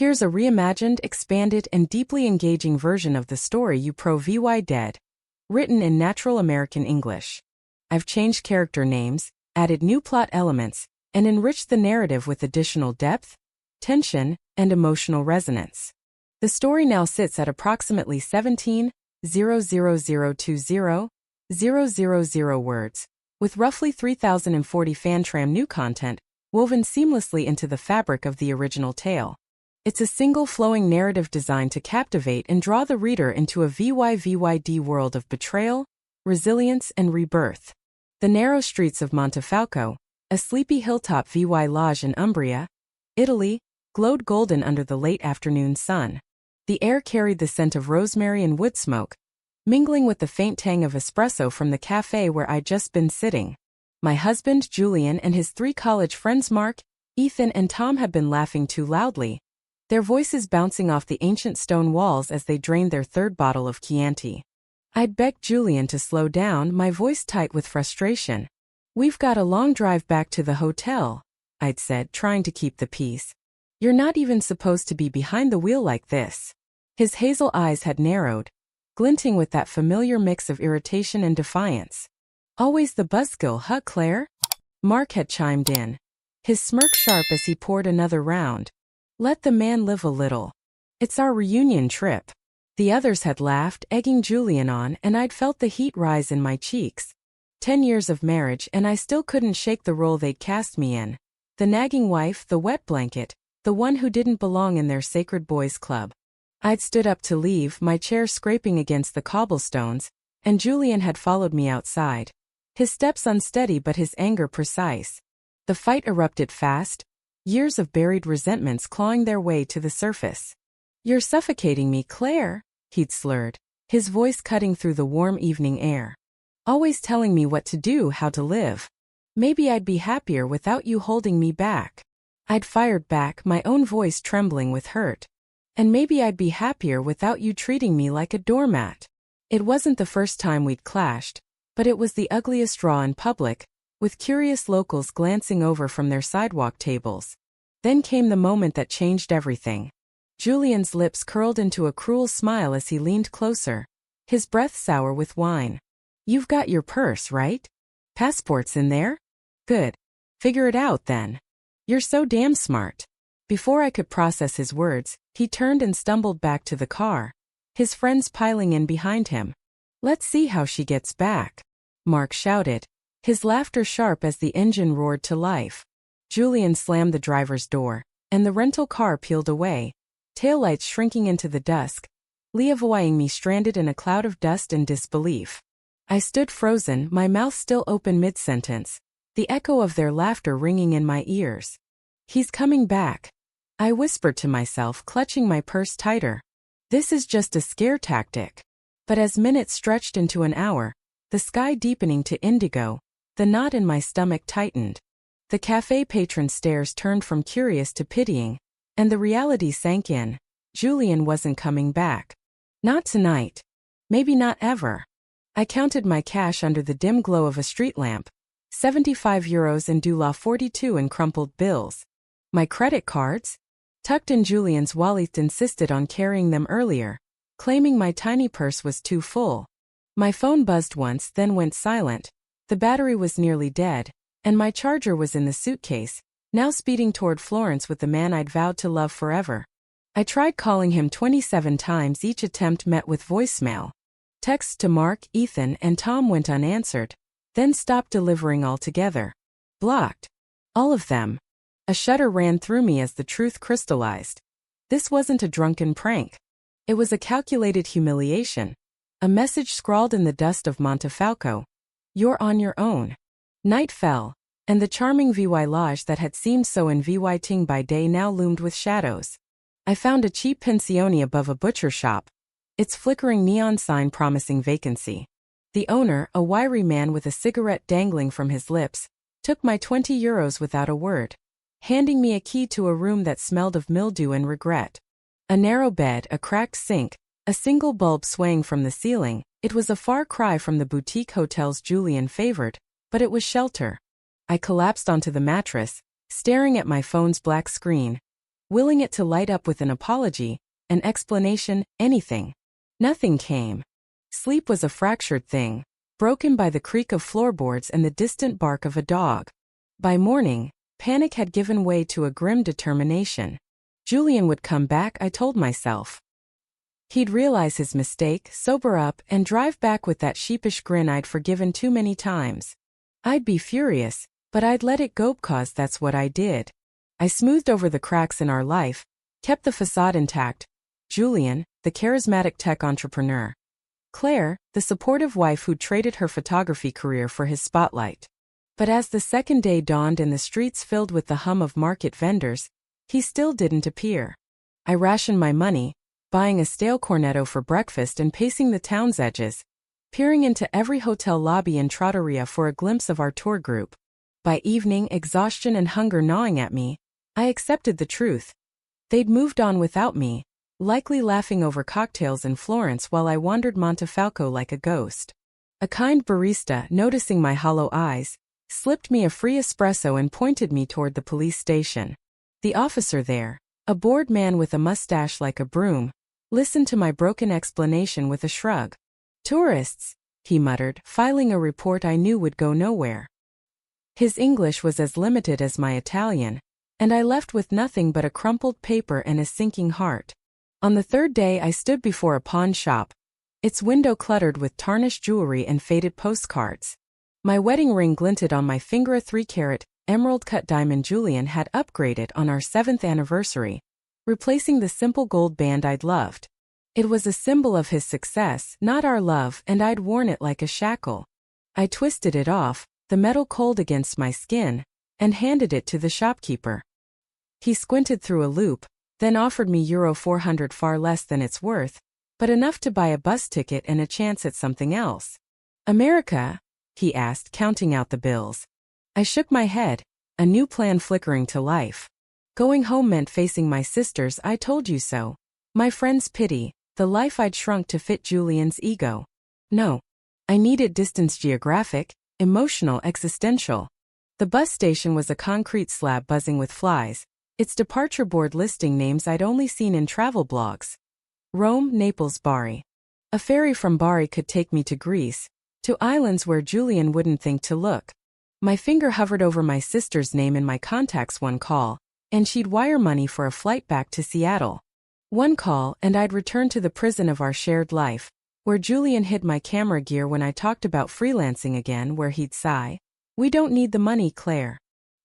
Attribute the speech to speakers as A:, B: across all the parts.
A: Here's a reimagined, expanded, and deeply engaging version of the story you vy dead. Written in natural American English. I've changed character names, added new plot elements, and enriched the narrative with additional depth, tension, and emotional resonance. The story now sits at approximately 17,00020,000 words, with roughly 3,040 fantram new content woven seamlessly into the fabric of the original tale. It's a single flowing narrative designed to captivate and draw the reader into a VYVYD world of betrayal, resilience, and rebirth. The narrow streets of Montefalco, a sleepy hilltop VY lodge in Umbria, Italy, glowed golden under the late afternoon sun. The air carried the scent of rosemary and wood smoke, mingling with the faint tang of espresso from the cafe where I'd just been sitting. My husband, Julian, and his 3 college friends Mark, Ethan, and Tom had been laughing too loudly, their voices bouncing off the ancient stone walls as they drained their 3rd bottle of Chianti. I'd begged Julian to slow down, my voice tight with frustration. "We've got a long drive back to the hotel," I'd said, trying to keep the peace. "You're not even supposed to be behind the wheel like this." His hazel eyes had narrowed, glinting with that familiar mix of irritation and defiance. "Always the buzzkill, huh, Claire?" Mark had chimed in, his smirk sharp as he poured another round. Let the man live a little. It's our reunion trip. The others had laughed, egging Julian on, and I'd felt the heat rise in my cheeks. 10 years of marriage and I still couldn't shake the role they'd cast me in. The nagging wife, the wet blanket, the one who didn't belong in their sacred boys' club. I'd stood up to leave, my chair scraping against the cobblestones, and Julian had followed me outside. His steps unsteady but his anger precise. The fight erupted fast, years of buried resentments clawing their way to the surface. "You're suffocating me, Claire," he'd slurred, his voice cutting through the warm evening air. "Always telling me what to do, how to live. Maybe I'd be happier without you holding me back." I'd fired back, my own voice trembling with hurt. "And maybe I'd be happier without you treating me like a doormat." It wasn't the first time we'd clashed, but it was the ugliest raw in public, with curious locals glancing over from their sidewalk tables. Then came the moment that changed everything. Julian's lips curled into a cruel smile as he leaned closer, his breath sour with wine. "You've got your purse, right? Passport's in there? Good. Figure it out then. You're so damn smart." Before I could process his words, he turned and stumbled back to the car, his friends piling in behind him. "Let's see how she gets back," Mark shouted, his laughter sharp as the engine roared to life. Julian slammed the driver's door, and the rental car peeled away, taillights shrinking into the dusk, leaving me stranded in a cloud of dust and disbelief. I stood frozen, my mouth still open mid-sentence, the echo of their laughter ringing in my ears. "He's coming back," I whispered to myself, clutching my purse tighter. "This is just a scare tactic." But as minutes stretched into an hour, the sky deepening to indigo, the knot in my stomach tightened. The cafe patron's stares turned from curious to pitying, and the reality sank in. Julian wasn't coming back. Not tonight. Maybe not ever. I counted my cash under the dim glow of a street lamp. €75 and $42 in crumpled bills. My credit cards? Tucked in Julian's wallet, insisted on carrying them earlier, claiming my tiny purse was too full. My phone buzzed once, then went silent. The battery was nearly dead, and my charger was in the suitcase, now speeding toward Florence with the man I'd vowed to love forever. I tried calling him 27 times, each attempt met with voicemail. Texts to Mark, Ethan, and Tom went unanswered, then stopped delivering altogether. Blocked. All of them. A shudder ran through me as the truth crystallized. This wasn't a drunken prank. It was a calculated humiliation. A message scrawled in the dust of Montefalco. "You're on your own." Night fell, and the charming VY lodge that had seemed so inviting by day now loomed with shadows. I found a cheap pensione above a butcher shop, its flickering neon sign promising vacancy. The owner, a wiry man with a cigarette dangling from his lips, took my €20 without a word, handing me a key to a room that smelled of mildew and regret. A narrow bed, a cracked sink, a single bulb swaying from the ceiling. It was a far cry from the boutique hotels Julian favored, but it was shelter. I collapsed onto the mattress, staring at my phone's black screen. willing it to light up with an apology, an explanation, anything. Nothing came. Sleep was a fractured thing, broken by the creak of floorboards and the distant bark of a dog. By morning, panic had given way to a grim determination. Julian would come back, I told myself. He'd realize his mistake, sober up, and drive back with that sheepish grin I'd forgiven too many times. I'd be furious, but I'd let it go because that's what I did. I smoothed over the cracks in our life, kept the facade intact. Julian, the charismatic tech entrepreneur. Claire, the supportive wife who'd traded her photography career for his spotlight. But as the second day dawned and the streets filled with the hum of market vendors, he still didn't appear. I rationed my money, buying a stale cornetto for breakfast and pacing the town's edges, peering into every hotel lobby and trattoria for a glimpse of our tour group. By evening, exhaustion and hunger gnawing at me, I accepted the truth. They'd moved on without me, likely laughing over cocktails in Florence while I wandered Montefalco like a ghost. A kind barista, noticing my hollow eyes, slipped me a free espresso and pointed me toward the police station. The officer there, a bored man with a mustache like a broom, listened to my broken explanation with a shrug. "Tourists," he muttered, filing a report I knew would go nowhere. His English was as limited as my Italian, and I left with nothing but a crumpled paper and a sinking heart. On the third day I stood before a pawn shop, its window cluttered with tarnished jewelry and faded postcards. My wedding ring glinted on my finger, a 3-carat, emerald-cut diamond Julian had upgraded on our 7th anniversary, replacing the simple gold band I'd loved. It was a symbol of his success, not our love, and I'd worn it like a shackle. I twisted it off, the metal cold against my skin, and handed it to the shopkeeper. He squinted through a loop, then offered me €400, far less than it's worth, but enough to buy a bus ticket and a chance at something else. "America?" he asked, counting out the bills. I shook my head, a new plan flickering to life. Going home meant facing my sisters, I told you so. My friends' pity, the life I'd shrunk to fit Julian's ego. No. I needed distance, geographic, emotional, existential. The bus station was a concrete slab buzzing with flies, its departure board listing names I'd only seen in travel blogs. Rome, Naples, Bari. A ferry from Bari could take me to Greece, to islands where Julian wouldn't think to look. My finger hovered over my sister's name in my contacts. One call, and she'd wire money for a flight back to Seattle. One call, and I'd return to the prison of our shared life, where Julian hid my camera gear when I talked about freelancing again, where he'd sigh, "We don't need the money, Claire.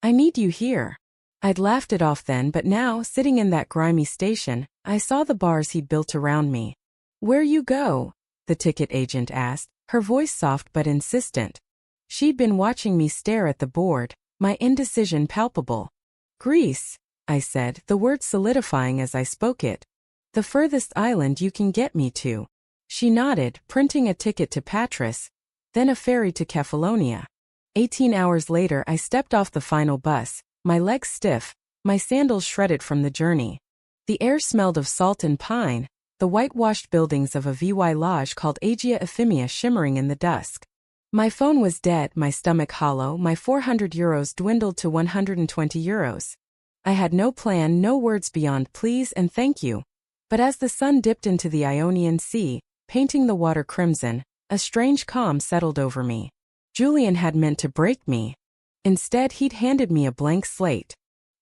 A: I need you here." I'd laughed it off then, but now, sitting in that grimy station, I saw the bars he'd built around me. "Where you go?" the ticket agent asked, her voice soft but insistent. She'd been watching me stare at the board, my indecision palpable. "Greece," I said, the word solidifying as I spoke it. "The furthest island you can get me to." She nodded, printing a ticket to Patras, then a ferry to Kefalonia. 18 hours later I stepped off the final bus, my legs stiff, my sandals shredded from the journey. The air smelled of salt and pine, the whitewashed buildings of a VY lodge called Agia Euphemia shimmering in the dusk. My phone was dead, my stomach hollow, my €400 dwindled to €120. I had no plan, no words beyond please and thank you. But as the sun dipped into the Ionian Sea, painting the water crimson, a strange calm settled over me. Julian had meant to break me. Instead, he'd handed me a blank slate.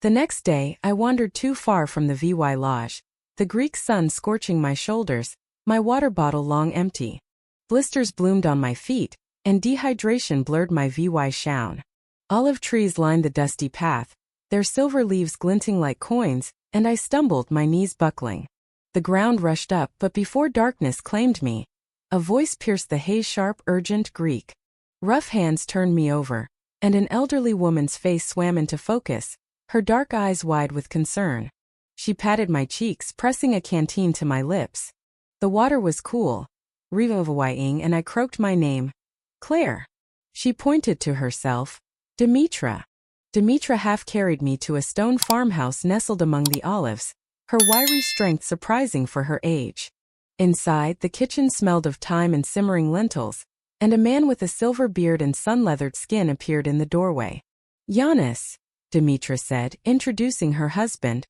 A: The next day, I wandered too far from the VY lodge, the Greek sun scorching my shoulders, my water bottle long empty. Blisters bloomed on my feet, and dehydration blurred my VY shown. Olive trees lined the dusty path, their silver leaves glinting like coins, and I stumbled, my knees buckling. The ground rushed up, but before darkness claimed me, a voice pierced the haze, sharp, urgent Greek. Rough hands turned me over, and an elderly woman's face swam into focus, her dark eyes wide with concern. She patted my cheeks, pressing a canteen to my lips. The water was cool, revivifying, and I croaked my name. "Claire." She pointed to herself. "Dimitra." Dimitra half carried me to a stone farmhouse nestled among the olives, her wiry strength surprising for her age. Inside, the kitchen smelled of thyme and simmering lentils, and a man with a silver beard and sun-leathered skin appeared in the doorway. "Giannis," Dimitra said, introducing her husband.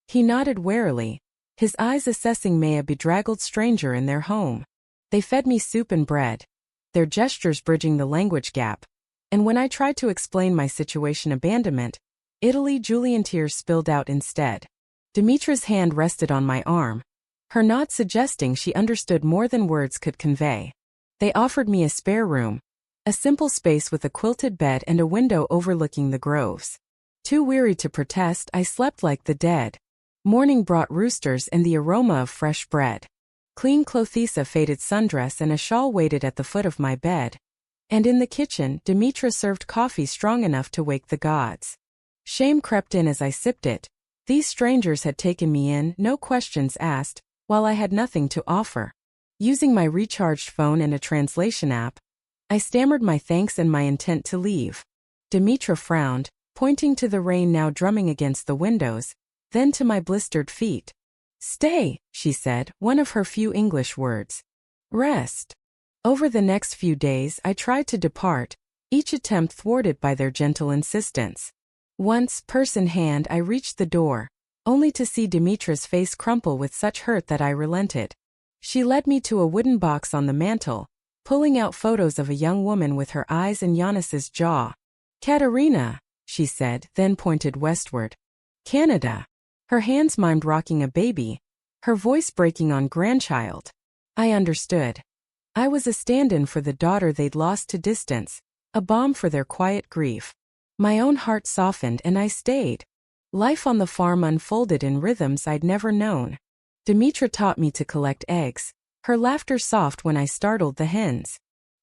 A: He nodded warily, his eyes assessing me, a bedraggled stranger in their home. They fed me soup and bread, their gestures bridging the language gap. And when I tried to explain my situation, abandonment, Italy, Julian, tears spilled out instead. Dimitra's hand rested on my arm, her nod suggesting she understood more than words could convey. They offered me a spare room, a simple space with a quilted bed and a window overlooking the groves. Too weary to protest, I slept like the dead. Morning brought roosters and the aroma of fresh bread. Clean clothesa, faded sundress and a shawl waited at the foot of my bed. And in the kitchen, Dimitra served coffee strong enough to wake the gods. Shame crept in as I sipped it. These strangers had taken me in, no questions asked, while I had nothing to offer. Using my recharged phone and a translation app, I stammered my thanks and my intent to leave. Dimitra frowned, pointing to the rain now drumming against the windows, then to my blistered feet. "Stay," she said, one of her few English words. "Rest." Over the next few days I tried to depart, each attempt thwarted by their gentle insistence. Once, purse in hand, I reached the door, only to see Dimitra's face crumple with such hurt that I relented. She led me to a wooden box on the mantel, pulling out photos of a young woman with her eyes in Giannis's jaw. "Katerina," she said, then pointed westward. "Canada." Her hands mimed rocking a baby, her voice breaking on grandchild. I understood. I was a stand-in for the daughter they'd lost to distance, a balm for their quiet grief. My own heart softened and I stayed. Life on the farm unfolded in rhythms I'd never known. Dimitra taught me to collect eggs, her laughter soft when I startled the hens.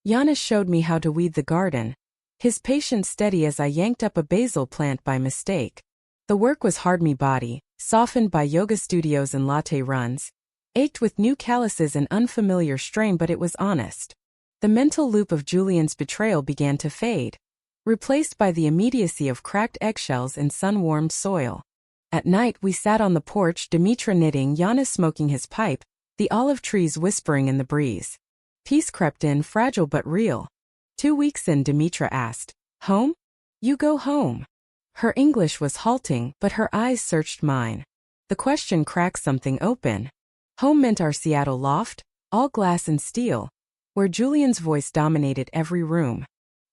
A: Giannis showed me how to weed the garden, his patience steady as I yanked up a basil plant by mistake. The work was hard, me body, softened by yoga studios and latte runs, ached with new calluses and unfamiliar strain, but it was honest. The mental loop of Julian's betrayal began to fade, replaced by the immediacy of cracked eggshells and sun-warmed soil. At night we sat on the porch, Dimitra knitting, Giannis smoking his pipe, the olive trees whispering in the breeze. Peace crept in, fragile but real. 2 weeks in, Dimitra asked, "Home? You go home." Her English was halting, but her eyes searched mine. The question cracked something open. Home meant our Seattle loft, all glass and steel, where Julian's voice dominated every room.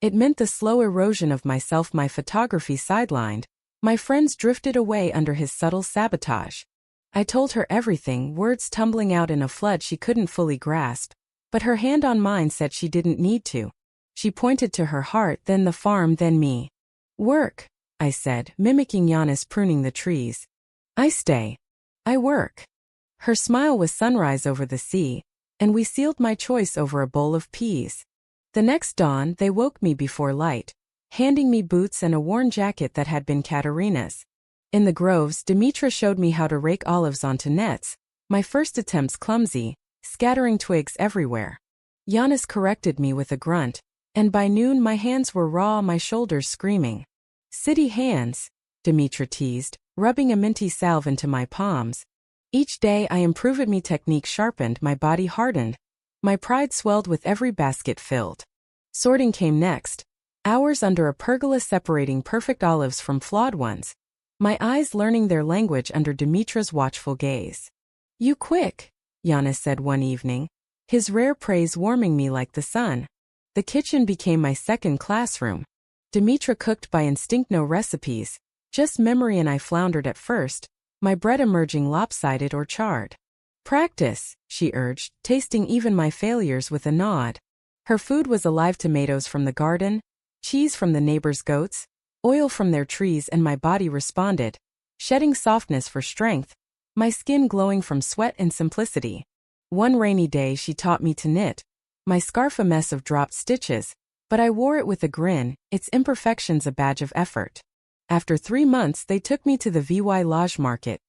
A: It meant the slow erosion of myself, my photography sidelined, my friends drifted away under his subtle sabotage. I told her everything, words tumbling out in a flood she couldn't fully grasp, but her hand on mine said she didn't need to. She pointed to her heart, then the farm, then me. "Work," I said, mimicking Giannis pruning the trees. "I stay. I work." Her smile was sunrise over the sea, and we sealed my choice over a bowl of peas. The next dawn they woke me before light, handing me boots and a worn jacket that had been Katerina's. In the groves, Dimitra showed me how to rake olives onto nets, my first attempts clumsy, scattering twigs everywhere. Giannis corrected me with a grunt, and by noon my hands were raw, my shoulders screaming. "City hands," Dimitra teased, rubbing a minty salve into my palms. Each day I improved, me technique sharpened, my body hardened. My pride swelled with every basket filled. Sorting came next, hours under a pergola separating perfect olives from flawed ones, my eyes learning their language under Dimitra's watchful gaze. "You quick," Giannis said one evening, his rare praise warming me like the sun. The kitchen became my second classroom. Dimitra cooked by instinct, no recipes, just memory, and I floundered at first, my bread emerging lopsided or charred. "Practice," she urged, tasting even my failures with a nod. Her food was alive, tomatoes from the garden, cheese from the neighbors' goats, oil from their trees, and my body responded, shedding softness for strength, my skin glowing from sweat and simplicity. One rainy day she taught me to knit, my scarf a mess of dropped stitches, but I wore it with a grin, its imperfections a badge of effort. After 3 months they took me to the VY Lodge Market,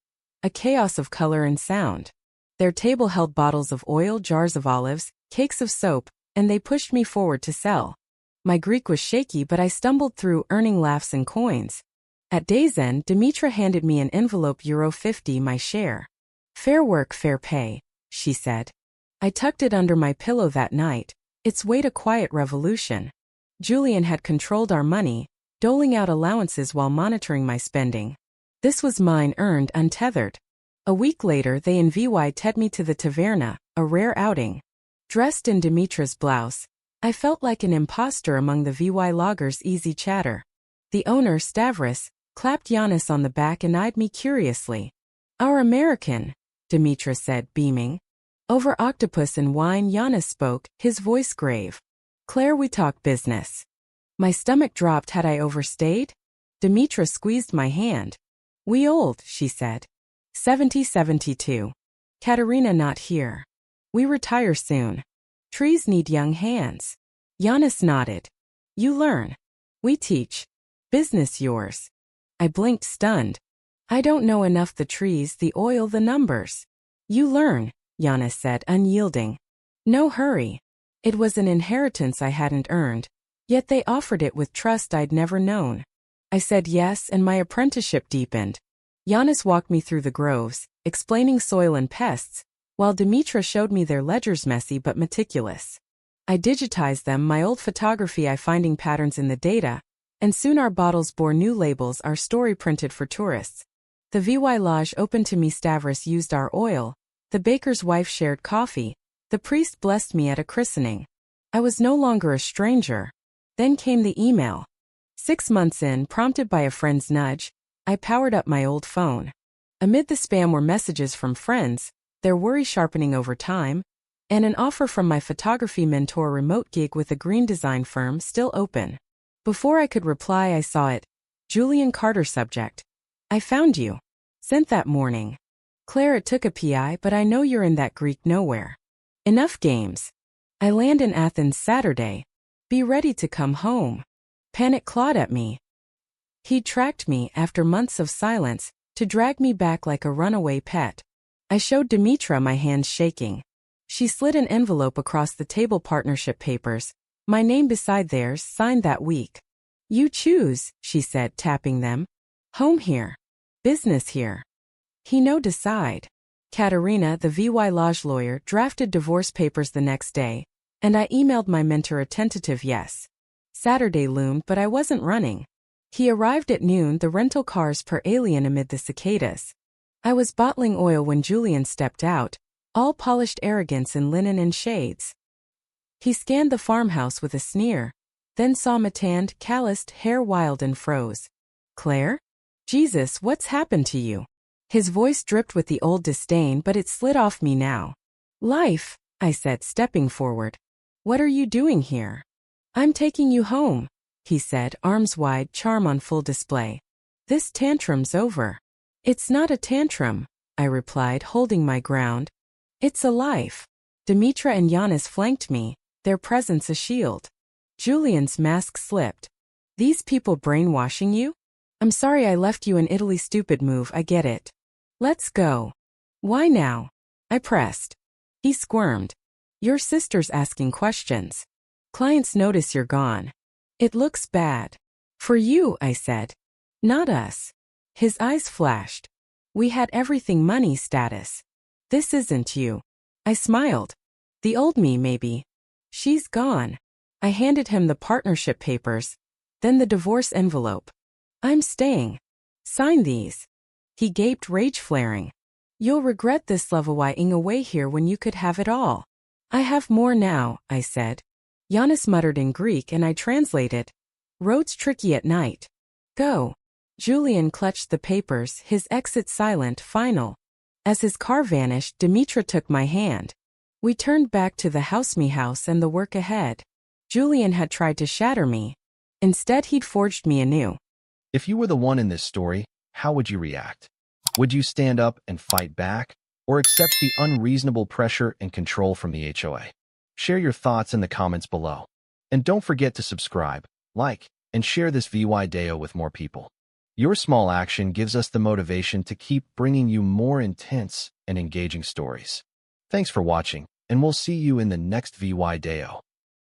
A: a chaos of color and sound. Their table held bottles of oil, jars of olives, cakes of soap, and they pushed me forward to sell. My Greek was shaky, but I stumbled through, earning laughs and coins. At day's end, Dimitra handed me an envelope, €50, my share. "Fair work, fair pay," she said. I tucked it under my pillow that night, its weight a quiet revolution. Julian had controlled our money, doling out allowances while monitoring my spending. This was mine earned untethered. A week later they invited me to the taverna, a rare outing. Dressed in Dimitra's blouse, I felt like an imposter among the VY loggers' easy chatter. The owner, Stavros, clapped Giannis on the back and eyed me curiously. "Our American," Dimitra said, beaming. Over octopus and wine Giannis spoke, his voice grave. "Claire, we talk business." My stomach dropped. Had I overstayed? Dimitra squeezed my hand. "We old," she said. 70-72. Katerina not here. "We retire soon. Trees need young hands." Giannis nodded. "You learn. We teach. Business yours." I blinked stunned. "I don't know enough. The trees, the oil, the numbers." "You learn," Giannis said, unyielding. "No hurry." It was an inheritance I hadn't earned, yet they offered it with trust I'd never known. I said yes, and my apprenticeship deepened. Giannis walked me through the groves, explaining soil and pests, while Dimitra showed me their ledgers, messy but meticulous. I digitized them, my old photography, I finding patterns in the data, and soon our bottles bore new labels, our story printed for tourists. The VY Lodge opened to me. Stavros used our oil. The baker's wife shared coffee. The priest blessed me at a christening. I was no longer a stranger. Then came the email. 6 months in, prompted by a friend's nudge, I powered up my old phone. Amid the spam were messages from friends, their worry sharpening over time, and an offer from my photography mentor, remote gig with a green design firm, still open. Before I could reply, I saw it. Julian Carter, subject. "I found you. Sent that morning. Claire, it took a PI, but I know you're in that Greek nowhere. Enough games. I land in Athens Saturday. Be ready to come home." Panic clawed at me. He'd tracked me, after months of silence, to drag me back like a runaway pet. I showed Dimitra, my hands shaking. She slid an envelope across the table, partnership papers, my name beside theirs, signed that week. "You choose," she said, tapping them. "Home here. Business here." He no decide. Katerina, the VY Lodge lawyer, drafted divorce papers the next day, and I emailed my mentor a tentative yes. Saturday loomed, but I wasn't running. He arrived at noon, the rental cars per alien amid the cicadas. I was bottling oil when Julian stepped out, all polished arrogance in linen and shades. He scanned the farmhouse with a sneer, then saw my tanned, calloused hair wild and froze. "Claire? Jesus, what's happened to you?" His voice dripped with the old disdain, but it slid off me now. "Life," I said, stepping forward. "What are you doing here?" "I'm taking you home," he said, arms wide, charm on full display. "This tantrum's over." "It's not a tantrum," I replied, holding my ground. "It's a life." Dimitra and Giannis flanked me, their presence a shield. Julian's mask slipped. "These people brainwashing you? I'm sorry I left you in Italy. Stupid move, I get it. Let's go." "Why now?" I pressed. He squirmed. "Your sister's asking questions. Clients notice you're gone. It looks bad. For you," I said. "Not us." His eyes flashed. "We had everything, money, status. This isn't you." I smiled. "The old me, maybe. She's gone." I handed him the partnership papers, then the divorce envelope. "I'm staying. Sign these." He gaped, rage flaring. "You'll regret this, levelwhing away here when you could have it all." "I have more now," I said. Giannis muttered in Greek and I translated. "Road's tricky at night. Go." Julian clutched the papers, his exit silent, final. As his car vanished, Dimitra took my hand. We turned back to the me house and the work ahead. Julian had tried to shatter me. Instead, he'd forged me anew.
B: If you were the one in this story, how would you react? Would you stand up and fight back, or accept the unreasonable pressure and control from the HOA? Share your thoughts in the comments below. And don't forget to subscribe, like, and share this video with more people. Your small action gives us the motivation to keep bringing you more intense and engaging stories. Thanks for watching, and we'll see you in the next video.